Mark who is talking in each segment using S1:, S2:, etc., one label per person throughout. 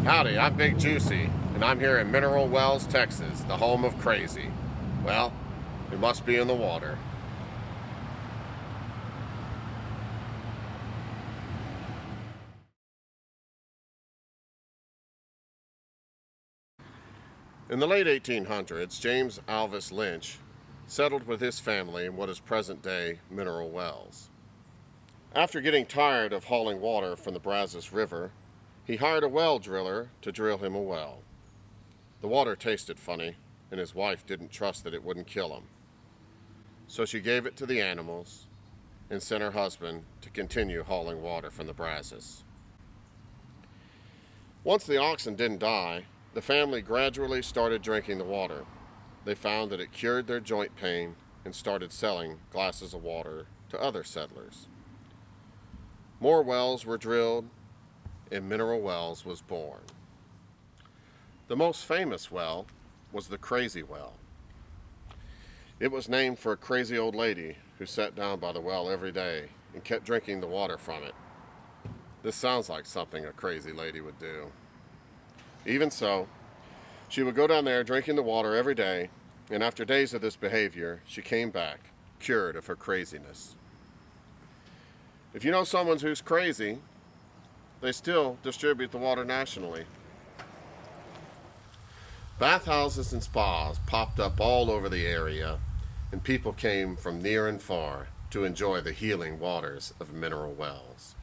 S1: Howdy, I'm Big Juicy, and I'm here in Mineral Wells, Texas, the home of crazy. Well, it must be in the water. In the late 1800s, James Alvis Lynch settled with his family in what is present-day Mineral Wells. After getting tired of hauling water from the Brazos River, he hired a well driller to drill him a well. The water tasted funny, and his wife didn't trust that it wouldn't kill him. So she gave it to the animals and sent her husband to continue hauling water from the Brazos. Once the oxen didn't die, the family gradually started drinking the water. They found that it cured their joint pain and started selling glasses of water to other settlers. More wells were drilled, and Mineral Wells was born. The most famous well was the Crazy Well. It was named for a crazy old lady who sat down by the well every day and kept drinking the water from it. This sounds like something a crazy lady would do. Even so, she would go down there drinking the water every day, and after days of this behavior, she came back, cured of her craziness. If you know someone who's crazy, they still distribute the water nationally. Bathhouses and spas popped up all over the area, and people came from near and far to enjoy the healing waters of Mineral Wells.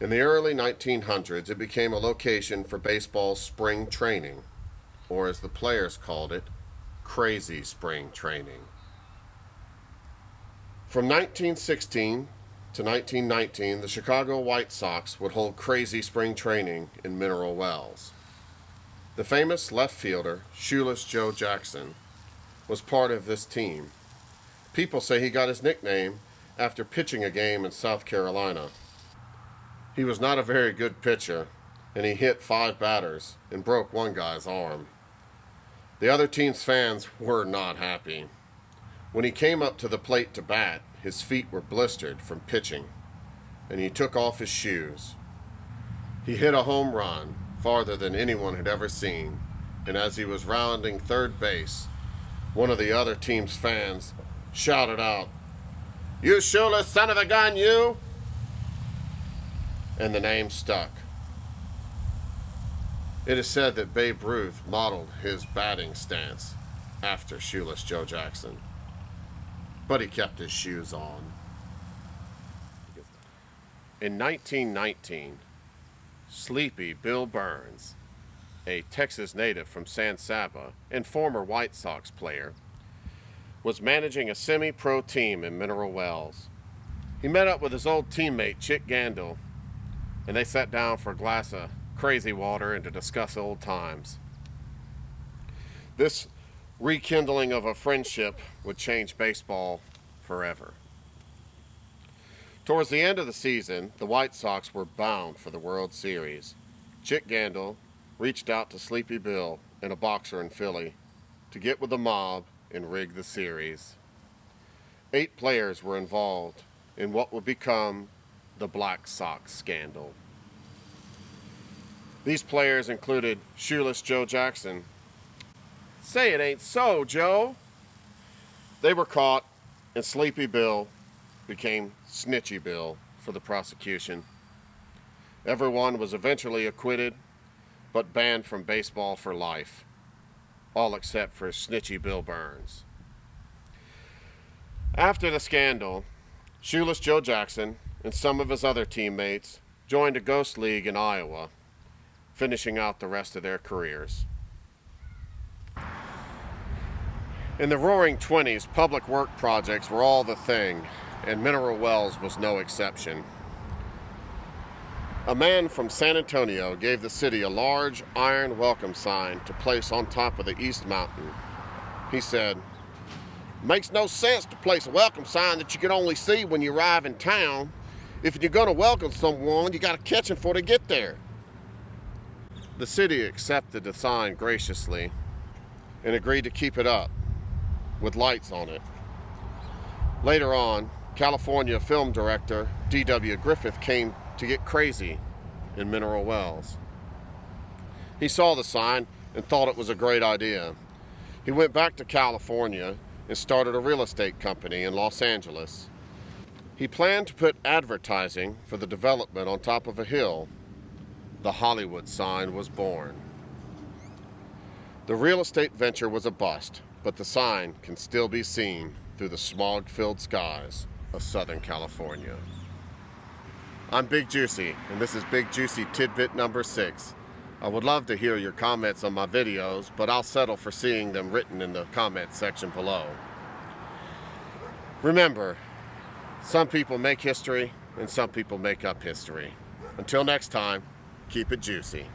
S1: In the early 1900s, it became a location for baseball spring training, or as the players called it, crazy spring training. From 1916 to 1919, the Chicago White Sox would hold crazy spring training in Mineral Wells. The famous left fielder, Shoeless Joe Jackson, was part of this team. People say he got his nickname after pitching a game in South Carolina. He was not a very good pitcher, and he hit 5 batters and broke one guy's arm. The other team's fans were not happy. When he came up to the plate to bat, his feet were blistered from pitching, and he took off his shoes. He hit a home run farther than anyone had ever seen, and as he was rounding third base, one of the other team's fans shouted out, "You shoeless son of a gun, you!" And the name stuck. It is said that Babe Ruth modeled his batting stance after Shoeless Joe Jackson, but he kept his shoes on. In 1919, Sleepy Bill Burns, a Texas native from San Saba and former White Sox player, was managing a semi-pro team in Mineral Wells. He met up with his old teammate Chick Gandil, and they sat down for a glass of crazy water and to discuss old times. This rekindling of a friendship would change baseball forever. Towards the end of the season, the White Sox were bound for the World Series. Chick Gandil reached out to Sleepy Bill and a boxer in Philly to get with the mob and rig the series. 8 players were involved in what would become the Black Sox scandal. These players included Shoeless Joe Jackson. Say it ain't so, Joe. They were caught, and Sleepy Bill became Snitchy Bill for the prosecution. Everyone was eventually acquitted, but banned from baseball for life, all except for Snitchy Bill Burns. After the scandal, Shoeless Joe Jackson and some of his other teammates joined a ghost league in Iowa, finishing out the rest of their careers. In the Roaring '20s, public work projects were all the thing, and Mineral Wells was no exception. A man from San Antonio gave the city a large iron welcome sign to place on top of the East Mountain. He said, "Makes no sense to place a welcome sign that you can only see when you arrive in town. If you're going to welcome someone, you got to catch them before they get there." The city accepted the sign graciously and agreed to keep it up with lights on it. Later on, California film director D.W. Griffith came to get crazy in Mineral Wells. He saw the sign and thought it was a great idea. He went back to California and started a real estate company in Los Angeles. He planned to put advertising for the development on top of a hill. The Hollywood sign was born. The real estate venture was a bust, but the sign can still be seen through the smog-filled skies of Southern California. I'm Big Juicy, and this is Big Juicy Tidbit number 6. I would love to hear your comments on my videos, but I'll settle for seeing them written in the comments section below. Remember, some people make history, and some people make up history. Until next time, keep it juicy.